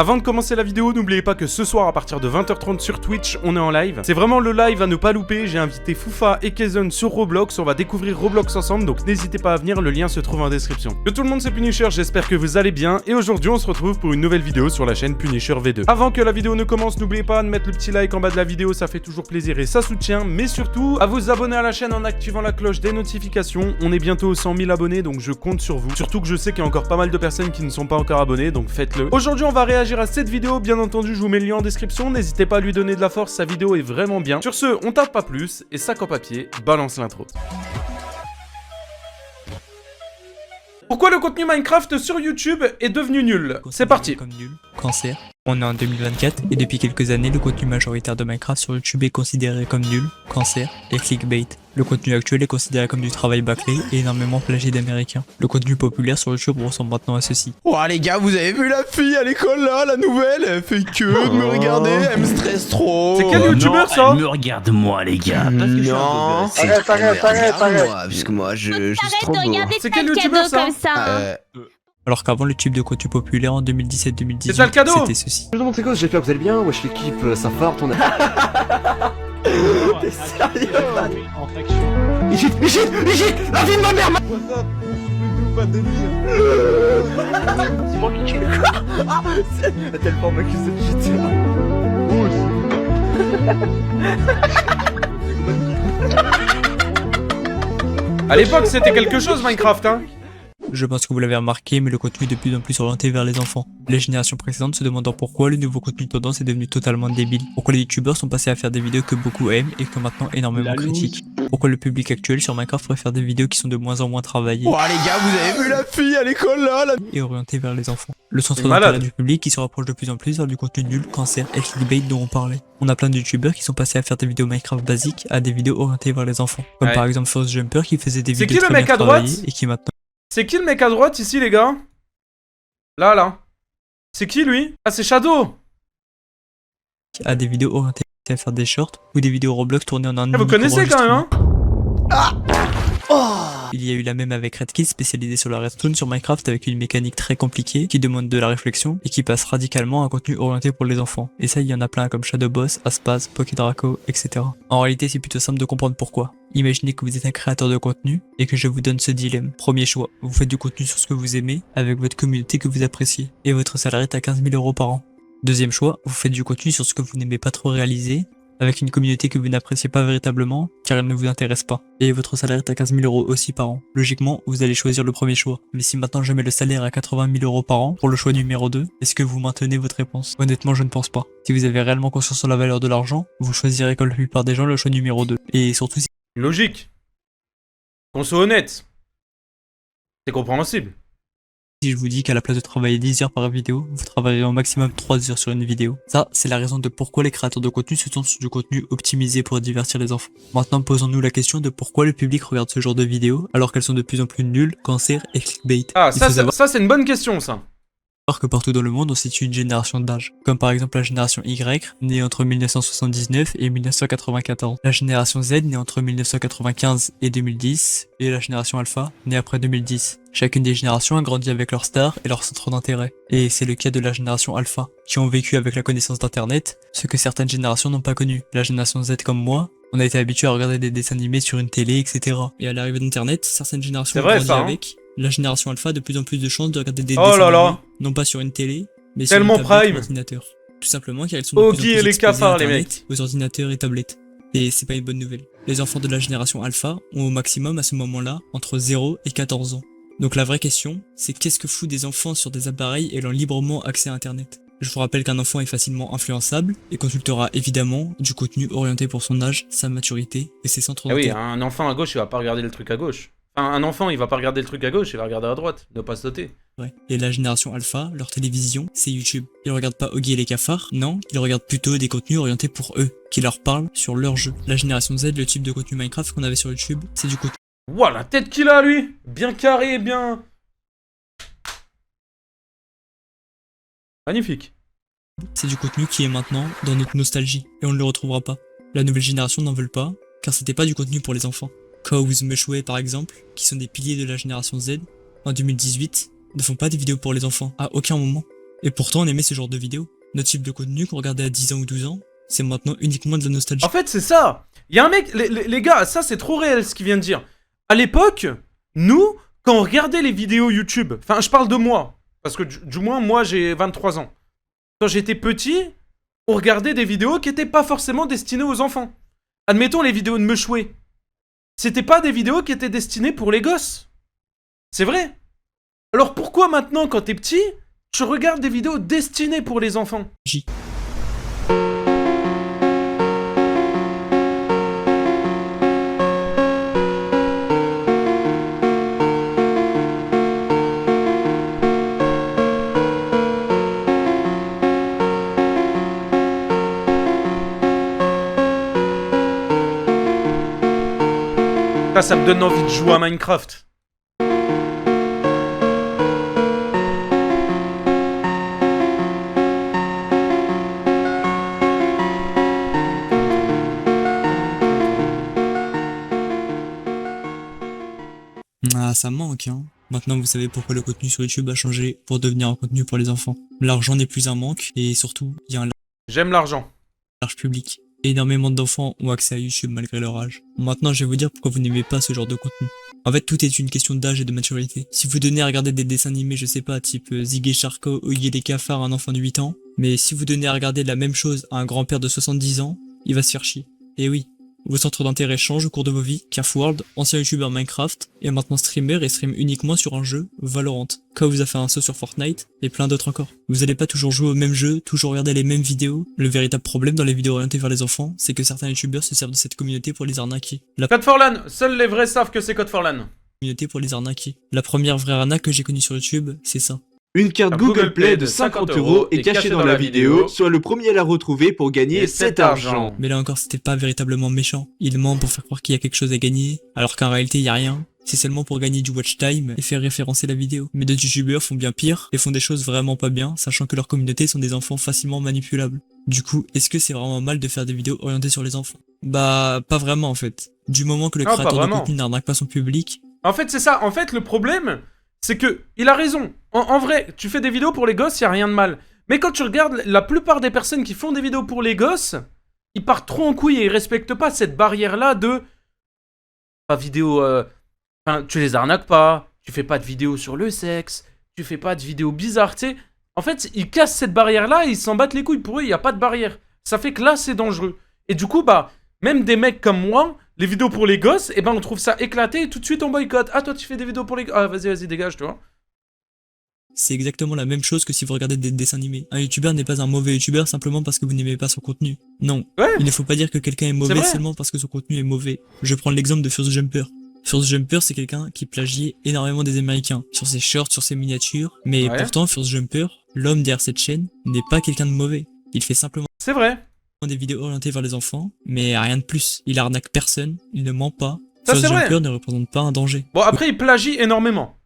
Avant de commencer la vidéo, n'oubliez pas que ce soir à partir de 20h30 sur Twitch, on est en live. C'est vraiment le live à ne pas louper, j'ai invité Foufa et Kazon sur Roblox, on va découvrir Roblox ensemble, donc n'hésitez pas à venir, le lien se trouve en description. Que tout le monde c'est Punisher, j'espère que vous allez bien, et aujourd'hui on se retrouve pour une nouvelle vidéo sur la chaîne Punisher V2. Avant que la vidéo ne commence, n'oubliez pas de mettre le petit like en bas de la vidéo, ça fait toujours plaisir et ça soutient, mais surtout, à vous abonner à la chaîne en activant la cloche des notifications, on est bientôt aux 100 000 abonnés, donc je compte sur vous. Surtout que je sais qu'il y a encore pas mal de personnes qui ne sont pas encore abonnées, donc faites-le. Aujourd'hui on va réagir à cette vidéo. Bien entendu, je vous mets le lien en description, n'hésitez pas à lui donner de la force, sa vidéo est vraiment bien. Sur ce, on tape pas plus, et sac en papier, balance l'intro. Pourquoi le contenu Minecraft sur YouTube est devenu nul? C'est parti. Comme nul, cancer. On est en 2024 et depuis quelques années, le contenu majoritaire de Minecraft sur YouTube est considéré comme nul, cancer et clickbait. Le contenu actuel est considéré comme du travail bâclé et énormément plagié d'américains. Le contenu populaire sur YouTube ressemble maintenant à ceci. Oh les gars, vous avez vu la fille à l'école là, la nouvelle? Elle fait que de me regarder, elle me stresse trop. C'est quel youtubeur ça? Elle me regarde moi les gars. Non, Arrête. moi, puisque moi je suis trop beau. C'est quel youtubeur ça? Alors qu'avant le type de contenu populaire en 2017-2018, C'est ça le cadeau? c'était ceci. Je vous demande c'est quoi, j'espère que vous allez bien, wesh l'équipe, ça farte, on a... T'es sérieux man? Brigitte, la vie de ma mère C'est moi qui tue. Ah, c'est tellement m'accuser de GTA. À l'époque c'était quelque chose Minecraft hein. Je pense que vous l'avez remarqué, mais le contenu est de plus en plus orienté vers les enfants. Les générations précédentes se demandant pourquoi le nouveau contenu tendance est devenu totalement débile. Pourquoi les youtubeurs sont passés à faire des vidéos que beaucoup aiment et que maintenant énormément critiquent. Pourquoi le public actuel sur Minecraft préfère des vidéos qui sont de moins en moins travaillées. Oh les gars, vous avez vu la fille à l'école là, Et orientées vers les enfants. Le centre C'est malade. d'intérêt du public qui se rapproche de plus en plus vers du contenu nul, cancer et clickbait dont on parlait. On a plein de youtubeurs qui sont passés à faire des vidéos Minecraft basiques à des vidéos orientées vers les enfants. Comme Ouais. par exemple Force Jumper qui faisait des C'est vidéos qui le très mec bien à droite? travaillées et qui maintenant C'est qui le mec à droite ici les gars? Là. C'est qui lui? Ah c'est Shadow. a des vidéos orientées à faire des shorts ou des vidéos Roblox tournées en un Vous connaissez quand même hein? Il y a eu la même avec Redkit spécialisé sur la redstone sur Minecraft avec une mécanique très compliquée qui demande de la réflexion et qui passe radicalement à un contenu orienté pour les enfants. Et ça il y en a plein comme Shadow Boss, Aspaz, Pokédraco, etc. En réalité c'est plutôt simple de comprendre pourquoi. Imaginez que vous êtes un créateur de contenu et que je vous donne ce dilemme. Premier choix, vous faites du contenu sur ce que vous aimez avec votre communauté que vous appréciez et votre salaire est à 15 000 € par an. Deuxième choix, vous faites du contenu sur ce que vous n'aimez pas trop réaliser avec une communauté que vous n'appréciez pas véritablement, car elle ne vous intéresse pas. Et votre salaire est à 15 000 € aussi par an. Logiquement, vous allez choisir le premier choix. Mais si maintenant je mets le salaire à 80 000 € par an pour le choix numéro 2, est-ce que vous maintenez votre réponse? Honnêtement, je ne pense pas. Si vous avez réellement conscience sur la valeur de l'argent, vous choisirez comme la plupart des gens le choix numéro 2. Et surtout si Logique. Qu'on soit honnête. C'est compréhensible. je vous dis qu'à la place de travailler 10 heures par vidéo, vous travaillerez au maximum 3 heures sur une vidéo. Ça, c'est la raison de pourquoi les créateurs de contenu se tournent sur du contenu optimisé pour divertir les enfants. Maintenant, posons-nous la question de pourquoi le public regarde ce genre de vidéos alors qu'elles sont de plus en plus nulles, cancer et clickbait. Ah Il faut savoir ça c'est une bonne question ça. que partout dans le monde, on situe une génération d'âge, comme par exemple la génération Y, née entre 1979 et 1994, la génération Z, née entre 1995 et 2010, et la génération Alpha, née après 2010. Chacune des générations a grandi avec leurs stars et leurs centres d'intérêt, et c'est le cas de la génération Alpha, qui ont vécu avec la connaissance d'internet, ce que certaines générations n'ont pas connu. La génération Z comme moi, on a été habitué à regarder des dessins animés sur une télé, etc. Et à l'arrivée d'internet, certaines générations C'est ont vrai, grandi ça, hein. avec. La génération alpha a de plus en plus de chances de regarder des Oh dessins là là. animés, non pas sur une télé, mais Tellement sur une tablette prime. ou ordinateur. Tout simplement car elles sont de Oggy plus en et plus les exposées à cafards, les Internet, aux ordinateurs et tablettes. Et c'est pas une bonne nouvelle. Les enfants de la génération alpha ont au maximum à ce moment-là entre 0 et 14 ans. Donc la vraie question, c'est qu'est-ce que foutent des enfants sur des appareils ayant librement accès à Internet? Je vous rappelle qu'un enfant est facilement influençable et consultera évidemment du contenu orienté pour son âge, sa maturité et ses centres Ah oui, d'intérêt. un enfant à gauche il va pas regarder le truc à gauche. Enfin un enfant il va pas regarder le truc à gauche, il va regarder à droite, ne pas sauter. Ouais. Et la génération alpha, leur télévision, c'est YouTube. Ils regardent pas Oggy et les cafards, non, ils regardent plutôt des contenus orientés pour eux, qui leur parlent sur leur jeu. La génération Z, le type de contenu Minecraft qu'on avait sur YouTube, c'est du contenu Ouah la tête qu'il a lui. Bien carré, bien... Magnifique. qui est maintenant dans notre nostalgie, et on ne le retrouvera pas. La nouvelle génération n'en veut pas, car c'était pas du contenu pour les enfants. Cows, Mushway par exemple, qui sont des piliers de la génération Z, en 2018, ne font pas des vidéos pour les enfants, à aucun moment. Et pourtant on aimait ce genre de vidéos. Notre type de contenu qu'on regardait à 10 ans ou 12 ans, c'est maintenant uniquement de la nostalgie. En fait, c'est ça. Il y a un mec, les gars, ça c'est trop réel ce qu'il vient de dire. À l'époque, nous, quand on regardait les vidéos YouTube, enfin, je parle de moi, parce que du moins, moi j'ai 23 ans. Quand j'étais petit, on regardait des vidéos qui n'étaient pas forcément destinées aux enfants. Admettons les vidéos de Meuchoué. C'était pas des vidéos qui étaient destinées pour les gosses. C'est vrai. Alors pourquoi maintenant, quand t'es petit, tu regardes des vidéos destinées pour les enfants? Là, ça me donne envie de jouer à Minecraft. Ah, ça manque, hein. Maintenant, vous savez pourquoi le contenu sur YouTube a changé pour devenir un contenu pour les enfants. L'argent n'est plus un manque, et surtout, il y a un J'aime l'argent. large public. Énormément d'enfants ont accès à YouTube malgré leur âge. Maintenant, je vais vous dire pourquoi vous n'aimez pas ce genre de contenu. En fait, tout est une question d'âge et de maturité. Si vous donnez à regarder des dessins animés, je sais pas, type Ziggy et Charcot, Oggy et les cafards à un enfant de 8 ans, mais si vous donnez à regarder la même chose à un grand-père de 70 ans, il va se faire chier. Et oui, vos centres d'intérêt changent au cours de vos vies. World, ancien youtubeur Minecraft, est maintenant streamer et stream uniquement sur un jeu, Valorant. Kao vous a fait un saut sur Fortnite, et plein d'autres encore. Vous allez pas toujours jouer au même jeu, toujours regarder les mêmes vidéos. Le véritable problème dans les vidéos orientées vers les enfants, c'est que certains youtubeurs se servent de cette communauté pour les arnaquer. Code for LAN, seuls les vrais savent que c'est Code for LAN. La première vraie arnaque que j'ai connue sur YouTube, c'est ça. Une carte Google Play de 50 € est cachée dans la vidéo, sois le premier à la retrouver pour gagner cet argent. Mais là encore, c'était pas véritablement méchant. Il ment pour faire croire qu'il y a quelque chose à gagner, alors qu'en réalité, il y a rien. C'est seulement pour gagner du watch time et faire référencer la vidéo. Mais d'autres youtubeurs font bien pire et font des choses vraiment pas bien, sachant que leur communauté sont des enfants facilement manipulables. Du coup, est-ce que c'est vraiment mal de faire des vidéos orientées sur les enfants? Bah, pas vraiment en fait. Du moment que le créateur de contenu n'arnaque pas son public. En fait, c'est ça. En fait, le problème, c'est que il a raison. En vrai, tu fais des vidéos pour les gosses, y a rien de mal. Mais quand tu regardes la plupart des personnes qui font des vidéos pour les gosses, ils partent trop en couille et ils respectent pas cette barrière-là de... Pas vidéo... Enfin, tu les arnaques pas, tu fais pas de vidéos sur le sexe, tu fais pas de vidéos bizarres, tu sais. En fait, ils cassent cette barrière-là et ils s'en battent les couilles. Pour eux, il y a pas de barrière. Ça fait que là, c'est dangereux. Et du coup, bah, même des mecs comme moi, les vidéos pour les gosses, eh ben on trouve ça éclaté et tout de suite on boycotte. Ah, toi tu fais des vidéos pour les gosses. Ah, vas-y, dégage, tu vois. C'est exactement la même chose que si vous regardez des dessins animés. Un youtubeur n'est pas un mauvais youtubeur simplement parce que vous n'aimez pas son contenu. Non. Ouais. Il ne faut pas dire que quelqu'un est mauvais seulement parce que son contenu est mauvais. Je prends l'exemple de First Jumper. First Jumper, c'est quelqu'un qui plagiait énormément des Américains, sur ses shorts, sur ses miniatures, mais pourtant First Jumper, l'homme derrière cette chaîne, n'est pas quelqu'un de mauvais. Il fait simplement c'est vrai. Des vidéos orientées vers les enfants, mais rien de plus. Il arnaque personne, il ne ment pas. Ça, First Jumper ne représente pas un danger. Bon, après il plagie énormément.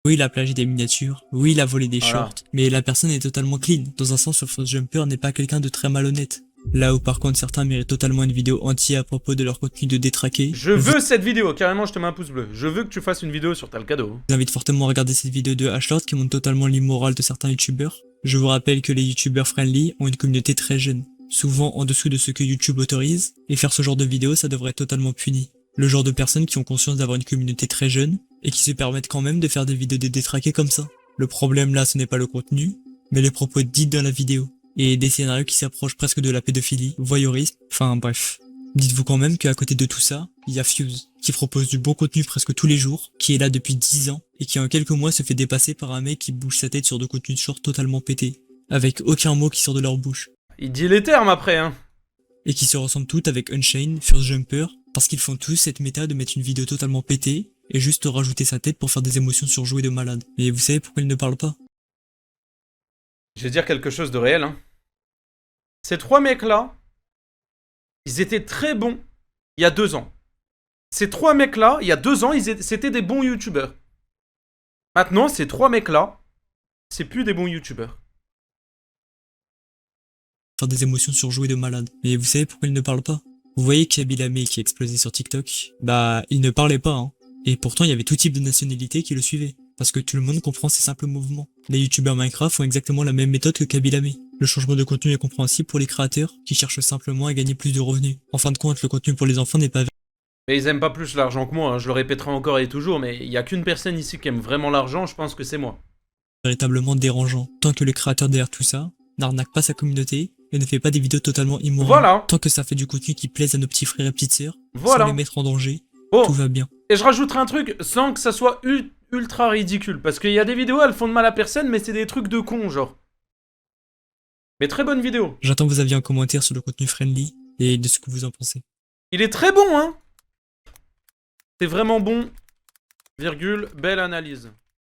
Oui, il a plagié des miniatures, oui, il a volé des shorts, mais la personne est totalement clean. Dans un sens, First Jumper n'est pas quelqu'un de très malhonnête. Là où par contre certains méritent totalement une vidéo entière à propos de leur contenu de détraqué. Je veux cette vidéo, carrément je te mets un pouce bleu. Je veux que tu fasses une vidéo sur T'as cadeau. Je vous invite fortement à regarder cette vidéo de Ashlord qui montre totalement l'immoral de certains youtubeurs. Je vous rappelle que les youtubeurs friendly ont une communauté très jeune, souvent en dessous de ce que YouTube autorise, et faire ce genre de vidéo ça devrait être totalement puni. Le genre de personnes qui ont conscience d'avoir une communauté très jeune, et qui se permettent quand même de faire des vidéos de détraqués comme ça. Le problème là ce n'est pas le contenu, mais les propos dits dans la vidéo. Et des scénarios qui s'approchent presque de la pédophilie, voyeurisme, enfin bref. Dites-vous quand même qu'à côté de tout ça, il y a Fuse, qui propose du bon contenu presque tous les jours, qui est là depuis 10 ans, et qui en quelques mois se fait dépasser par un mec qui bouge sa tête sur de contenus de short totalement pétés, avec aucun mot qui sort de leur bouche. Il dit les termes après, hein. Et qui se ressemblent toutes avec Unchained, First Jumper, parce qu'ils font tous cette méta de mettre une vidéo totalement pétée, et juste rajouter sa tête pour faire des émotions surjouées de malade. Mais vous savez pourquoi ils ne parlent pas? Je vais dire quelque chose de réel, hein. Ces trois mecs-là, ils étaient très bons il y a 2 ans. Ces trois mecs-là, il y a 2 ans, c'était des bons youtubeurs. Maintenant, ces trois mecs-là, c'est plus des bons youtubeurs. Faire des émotions surjouées de malade. Mais vous savez pourquoi ils ne parlent pas? Vous voyez Kabilame qui a explosé sur TikTok? Bah, il ne parlait pas, hein. Et pourtant, il y avait tout type de nationalité qui le suivait. parce que tout le monde comprend ces simples mouvements. Les youtubeurs Minecraft font exactement la même méthode que Kabilame. Le changement de contenu est compréhensible pour les créateurs qui cherchent simplement à gagner plus de revenus. En fin de compte, le contenu pour les enfants n'est pas Mais ils aiment pas plus l'argent que moi, hein. Je le répéterai encore et toujours, mais il y a qu'une personne ici qui aime vraiment l'argent, je pense que c'est moi. véritablement dérangeant. Tant que le créateur derrière tout ça n'arnaque pas sa communauté et ne fait pas des vidéos totalement immorales. Voilà. Tant que ça fait du contenu qui plaise à nos petits frères et petites sœurs, Voilà. sans les mettre en danger, Bon. tout va bien. Et je rajouterai un truc, sans que ça soit ultra ridicule, parce qu'il y a des vidéos, elles font de mal à personne, mais c'est des trucs de con, genre. Mais très bonne vidéo. J'attends vos avis en commentaire sur le contenu friendly et de ce que vous en pensez. Il est très bon, hein. C'est vraiment bon. Virgule, belle analyse.